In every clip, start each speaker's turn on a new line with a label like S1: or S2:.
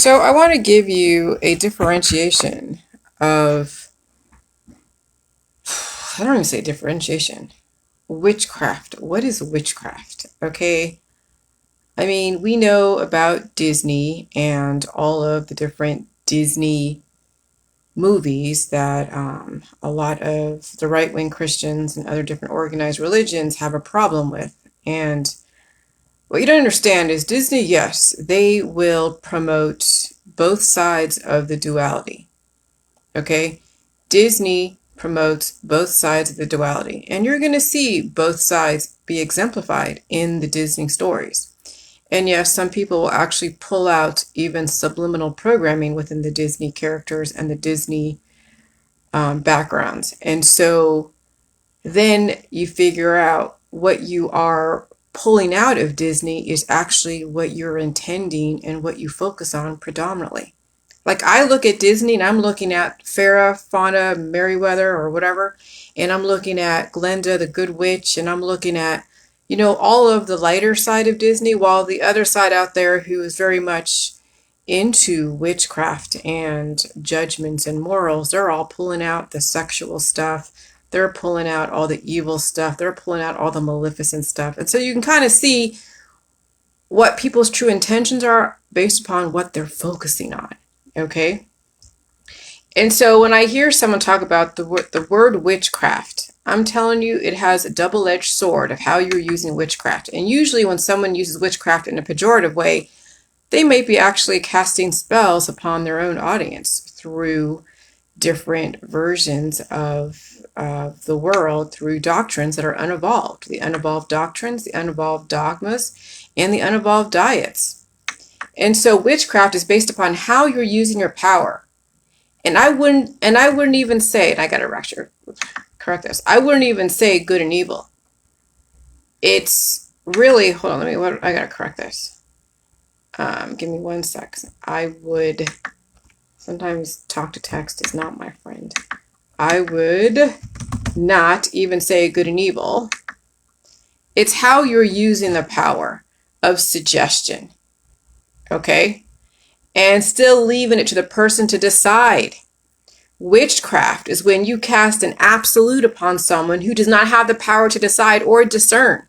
S1: So I want to give you a differentiation of, I don't even say differentiation, witchcraft. What is witchcraft? Okay. I mean, we know about Disney and all of the different Disney movies that a lot of the right-wing Christians and other different organized religions have a problem with. And what you don't understand is Disney, yes, they will promote both sides of the duality. Okay? Disney promotes both sides of the duality, and you're going to see both sides be exemplified in the Disney stories. And yes, some people will actually pull out even subliminal programming within the Disney characters and the Disney backgrounds. And so then you figure out what you are pulling out of Disney is actually what you're intending and what you focus on predominantly. Like I look at Disney and I'm looking at Farrah, Fauna, Merriweather, or whatever, and I'm looking at Glinda, the Good Witch, and I'm looking at, all of the lighter side of Disney, while the other side out there who is very much into witchcraft and judgments and morals, they're all pulling out the sexual stuff. They're pulling out all the evil stuff. They're pulling out all the maleficent stuff. And so you can kind of see what people's true intentions are based upon what they're focusing on. Okay? And so when I hear someone talk about the word witchcraft, I'm telling you it has a double-edged sword of how you're using witchcraft. And usually when someone uses witchcraft in a pejorative way, they may be actually casting spells upon their own audience through different versions of the world, through doctrines that are unevolved, the unevolved doctrines, the unevolved dogmas, and the unevolved diets. And so witchcraft is based upon how you're using your power. And I wouldn't even say, and I got to correct this, I wouldn't even say good and evil. It's really, hold on, I got to correct this. Give me 1 sec. I would, sometimes talk to text is not my friend. I would not even say good and evil. It's how you're using the power of suggestion. Okay? And still leaving it to the person to decide. Witchcraft is when you cast an absolute upon someone who does not have the power to decide or discern.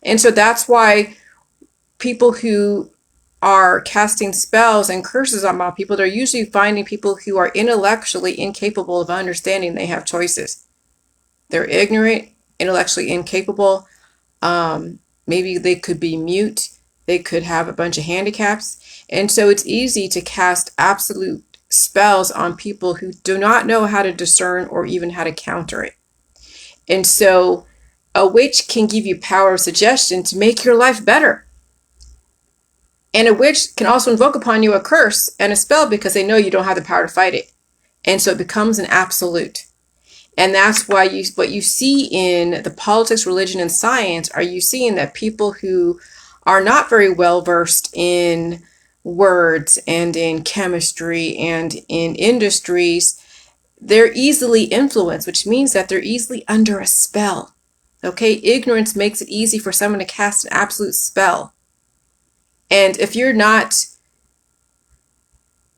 S1: And so that's why people who are casting spells and curses on people, they're usually finding people who are intellectually incapable of understanding they have choices. They're ignorant, intellectually incapable. Maybe they could be mute. They could have a bunch of handicaps. And so it's easy to cast absolute spells on people who do not know how to discern or even how to counter it. And so a witch can give you power of suggestion to make your life better. And a witch can also invoke upon you a curse and a spell because they know you don't have the power to fight it. And so it becomes an absolute. And that's why what you see in the politics, religion, and science, are you seeing that people who are not very well versed in words and in chemistry and in industries, they're easily influenced, which means that they're easily under a spell. Okay, ignorance makes it easy for someone to cast an absolute spell. And if you're not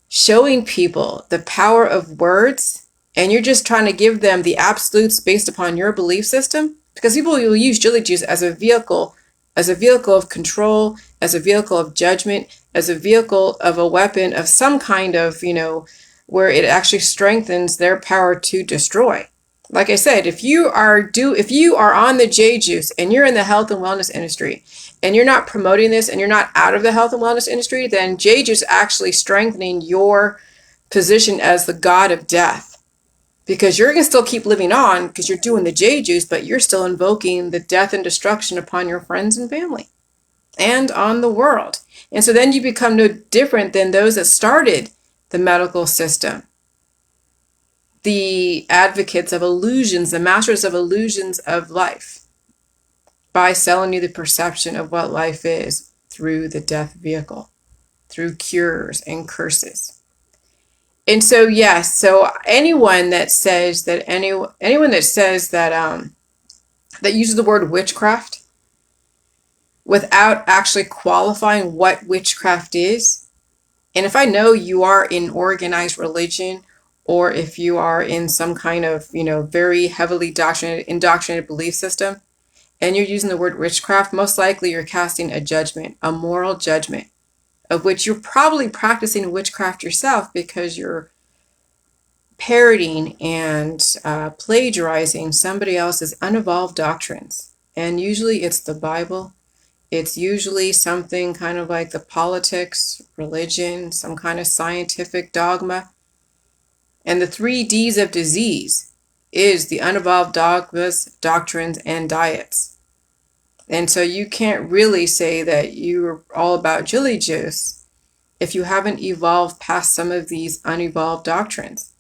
S1: showing people the power of words and you're just trying to give them the absolutes based upon your belief system, because people will use Jilly Juice as a vehicle of control, as a vehicle of judgment, as a vehicle of a weapon of some kind of, where it actually strengthens their power to destroy. Like I said, if you are on the J Juice and you're in the health and wellness industry and you're not promoting this and you're not out of the health and wellness industry, then J Juice is actually strengthening your position as the god of death. Because you're going to still keep living on because you're doing the J Juice, but you're still invoking the death and destruction upon your friends and family and on the world. And so then you become no different than those that started the medical system. The advocates of illusions, the masters of illusions of life, by selling you the perception of what life is through the death vehicle, through cures and curses. And so, yes, so anyone that says that that uses the word witchcraft without actually qualifying what witchcraft is, And if I know you are in organized religion, or if you are in some kind of, very heavily indoctrinated belief system, and you're using the word witchcraft, most likely you're casting a judgment, a moral judgment, of which you're probably practicing witchcraft yourself because you're parroting and plagiarizing somebody else's unevolved doctrines. And usually it's the Bible. It's usually something kind of like the politics, religion, some kind of scientific dogma. And the 3 Ds of disease is the unevolved dogmas, doctrines, and diets. And so you can't really say that you're all about jelly juice if you haven't evolved past some of these unevolved doctrines.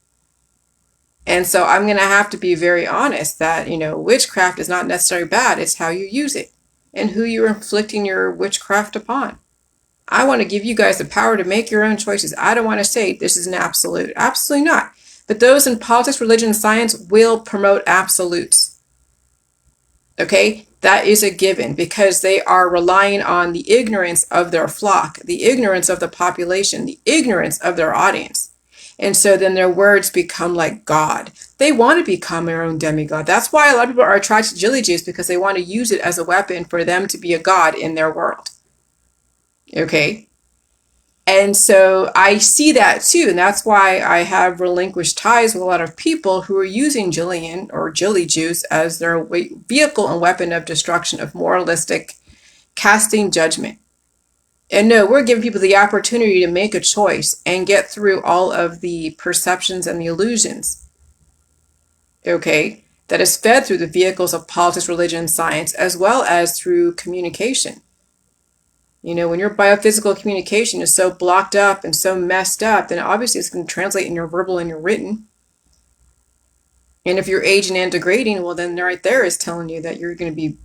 S1: And so I'm going to have to be very honest that, witchcraft is not necessarily bad. It's how you use it and who you're inflicting your witchcraft upon. I want to give you guys the power to make your own choices. I don't want to say this is an absolute. Absolutely not. But those in politics, religion, and science will promote absolutes. Okay? That is a given because they are relying on the ignorance of their flock, the ignorance of the population, the ignorance of their audience. And so then their words become like God. They want to become their own demigod. That's why a lot of people are attracted to jelly juice, because they want to use it as a weapon for them to be a god in their world. Okay? And so I see that too. And that's why I have relinquished ties with a lot of people who are using Jillian or jelly juice as their vehicle and weapon of destruction, of moralistic casting judgment. And no, we're giving people the opportunity to make a choice and get through all of the perceptions and the illusions, okay, that is fed through the vehicles of politics, religion, and science, as well as through communication. When your biophysical communication is so blocked up and so messed up, then obviously it's going to translate in your verbal and your written. And if you're aging and degrading, well, then right there is telling you that you're going to be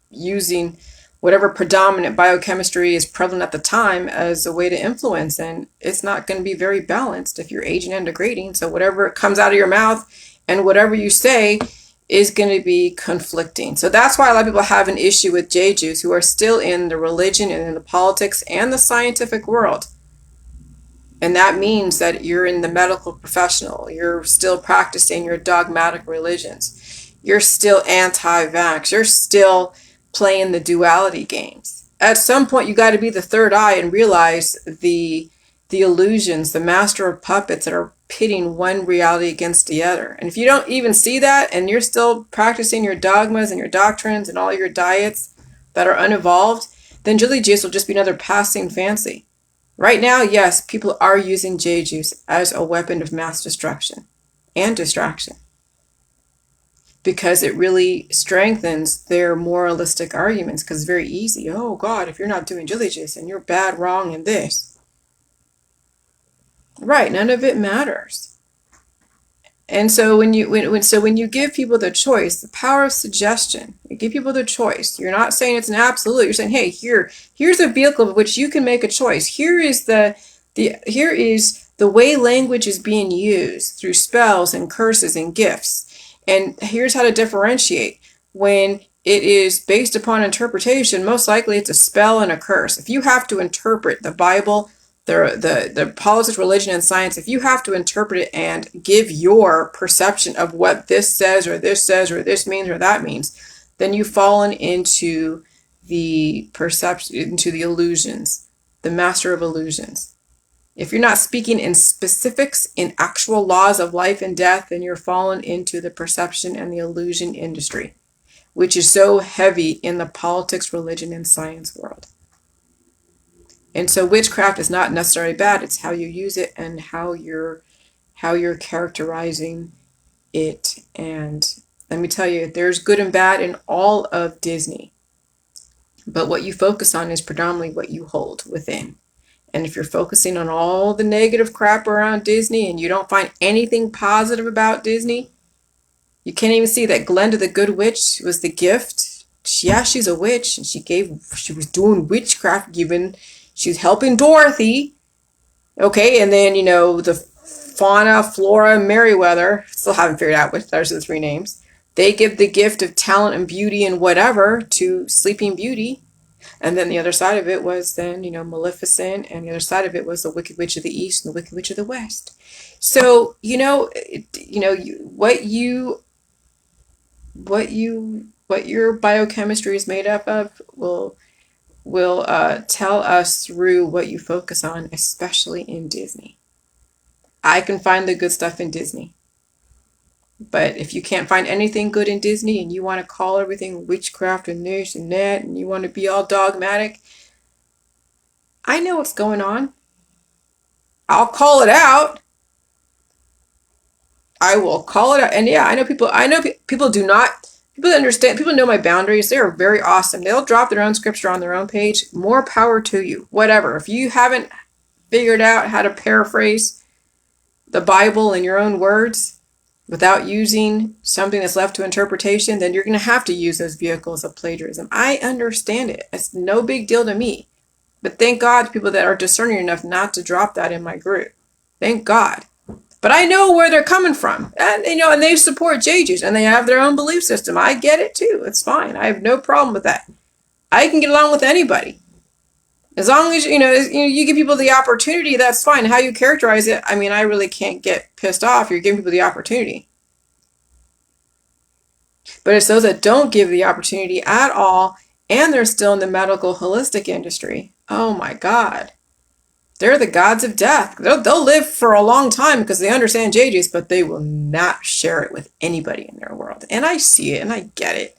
S1: using whatever predominant biochemistry is prevalent at the time as a way to influence. And it's not going to be very balanced if you're aging and degrading. So whatever comes out of your mouth and whatever you say is going to be conflicting. So that's why a lot of people have an issue with J-Jews who are still in the religion and in the politics and the scientific world. And that means that you're in the medical professional. You're still practicing your dogmatic religions. You're still anti-vax. You're still playing the duality games. At some point, you got to be the third eye and realize the illusions, the master of puppets that are pitting one reality against the other. And if you don't even see that and you're still practicing your dogmas and your doctrines and all your diets that are unevolved, then jelly juice will just be another passing fancy. Right now, yes, people are using J juice as a weapon of mass destruction and distraction, because it really strengthens their moralistic arguments, because it's very easy. Oh God, if you're not doing jelly juice and you're bad, wrong, and this. Right, none of it matters. And so when you give people the choice, the power of suggestion, you give people the choice. You're not saying it's an absolute. You're saying, hey, here's a vehicle of which you can make a choice. Here is the way language is being used through spells and curses and gifts. And here's how to differentiate. When it is based upon interpretation, most likely it's a spell and a curse. If you have to interpret the Bible, the politics, religion, and science, if you have to interpret it and give your perception of what this says or this means or that means, then you've fallen into the perception, into the illusions, the master of illusions. If you're not speaking in specifics, in actual laws of life and death, then you're fallen into the perception and the illusion industry, which is so heavy in the politics, religion, and science world. And so witchcraft is not necessarily bad. It's how you use it and how you're characterizing it. And let me tell you, there's good and bad in all of Disney. But what you focus on is predominantly what you hold within. And if you're focusing on all the negative crap around Disney and you don't find anything positive about Disney, you can't even see that Glenda the Good Witch was the gift. She's a witch, and she was doing witchcraft, she was helping Dorothy. Okay, and then, the Fauna, Flora, Merriweather, still haven't figured out which those are the 3 names. They give the gift of talent and beauty and whatever to Sleeping Beauty. And then the other side of it was then, Maleficent, and the other side of it was the Wicked Witch of the East and the Wicked Witch of the West. So, what your biochemistry is made up of will tell us through what you focus on, especially in Disney. I can find the good stuff in Disney. But if you can't find anything good in Disney and you want to call everything witchcraft and this and that and you want to be all dogmatic, I know what's going on. I'll call it out. I will call it out. And yeah, I know people do not, people understand, people know my boundaries. They are very awesome. They'll drop their own scripture on their own page. More power to you. Whatever. If you haven't figured out how to paraphrase the Bible in your own words without using something that's left to interpretation, then you're going to have to use those vehicles of plagiarism. I understand it. It's no big deal to me. But thank God, people that are discerning enough not to drop that in my group. Thank God. But I know where they're coming from. And they support JJ's and they have their own belief system. I get it too. It's fine. I have no problem with that. I can get along with anybody. As long as, you give people the opportunity, that's fine. How you characterize it, I mean, I really can't get pissed off. You're giving people the opportunity. But it's those that don't give the opportunity at all, and they're still in the medical holistic industry. Oh my God. They're the gods of death. They'll live for a long time because they understand JJ's, but they will not share it with anybody in their world. And I see it and I get it.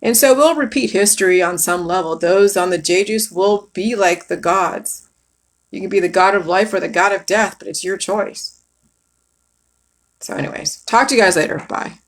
S1: And so we'll repeat history on some level. Those on the JJ's will be like the gods. You can be the god of life or the god of death, but it's your choice. So anyways, talk to you guys later. Bye.